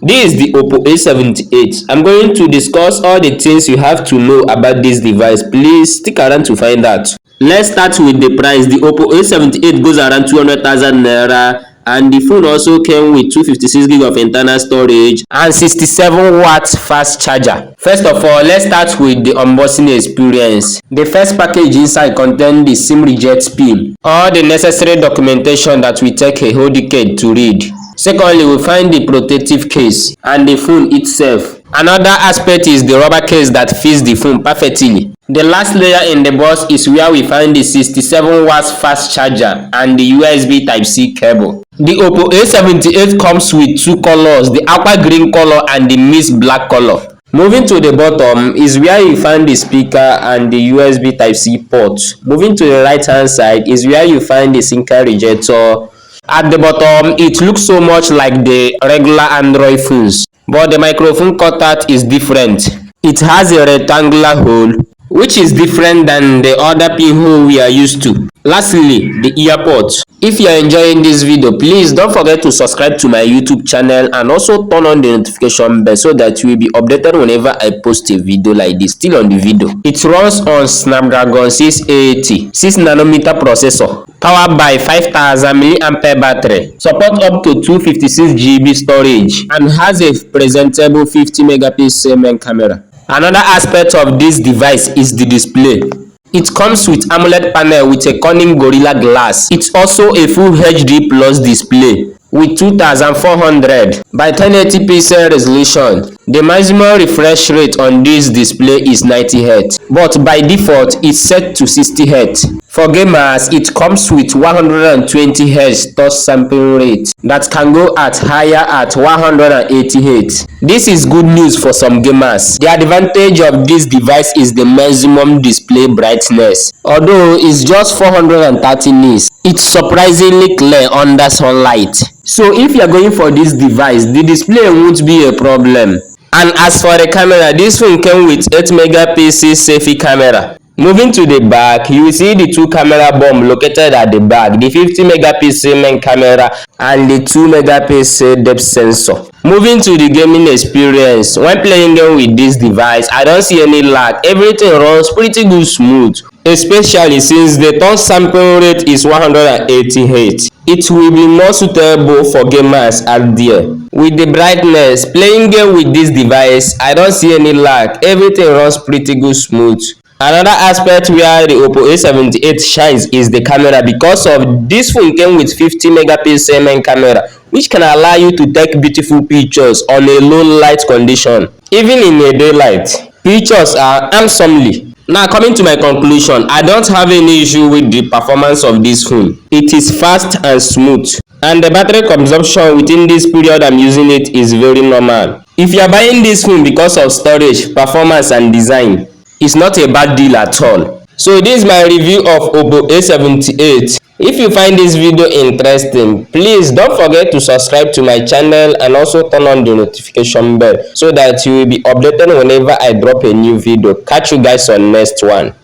This is the Oppo A78. I'm going to discuss all the things you have to know about this device. Please stick around to find out. Let's start with the price. The Oppo A78 goes around 200,000 naira, and the phone also came with 256 gig of internal storage and 67 watts fast charger. First of all, let's start with the unboxing experience. The first package inside contains the SIM reject pin, all the necessary documentation that will take a whole decade to read. Secondly, we find the protective case and the phone itself. Another aspect is the rubber case that fits the phone perfectly. The last layer in the box is where we find the 67 watts fast charger and the USB Type-C cable. The Oppo A78 comes with two colors, the aqua green color and the mist black color. Moving to the bottom is where you find the speaker and the USB Type-C port. Moving to the right hand side is where you find the SIM card rejector. At the bottom, it looks so much like the regular Android phones, but the microphone cutout is different. It has a rectangular hole, which is different than the other pinhole we are used to. Lastly, the ear pods. If you are enjoying this video, please don't forget to subscribe to my YouTube channel and also turn on the notification bell so that you will be updated whenever I post a video like this. Still on the video. It runs on Snapdragon 680 6nm processor, powered by 5000 mAh battery, support up to 256 GB storage, and has a presentable 50 megapixel main camera. Another aspect of this device is the display. It comes with AMOLED panel with a Corning Gorilla Glass. It's also a full HD plus display with 2400 by 1080 pixel resolution. The maximum refresh rate on this display is 90 Hz, but by default it's set to 60 Hz. For gamers, it comes with 120 Hz touch sampling rate that can go at higher at 180 Hz. This is good news for some gamers. The advantage of this device is the maximum display brightness. Although it's just 430 nits, it's surprisingly clear under sunlight. So if you are going for this device, the display won't be a problem. And as for the camera, this phone came with 8 megapixel selfie camera. Moving to the back, you will see the two camera bomb located at the back, the 50 megapixel main camera and the 2 megapixel depth sensor. Moving to the gaming experience, when playing game with this device, I don't see any lag. Everything runs pretty good smooth, especially since the touch sample rate is 180 Hz. It will be more suitable for gamers out there. With the brightness, playing game with this device, I don't see any lag. Everything runs pretty good smooth. Another aspect where the Oppo A78 shines is the camera, because of this phone came with 50 megapixel main camera, which can allow you to take beautiful pictures on a low light condition. Even in a daylight, pictures are handsomely. Now coming to my conclusion, I don't have any issue with the performance of this phone. It is fast and smooth, and the battery consumption within this period I'm using it is very normal. If you are buying this phone because of storage, performance and design, it's not a bad deal at all. So this is my review of Oppo A78. If you find this video interesting, please don't forget to subscribe to my channel and also turn on the notification bell so that you will be updated whenever I drop a new video. Catch you guys on next one.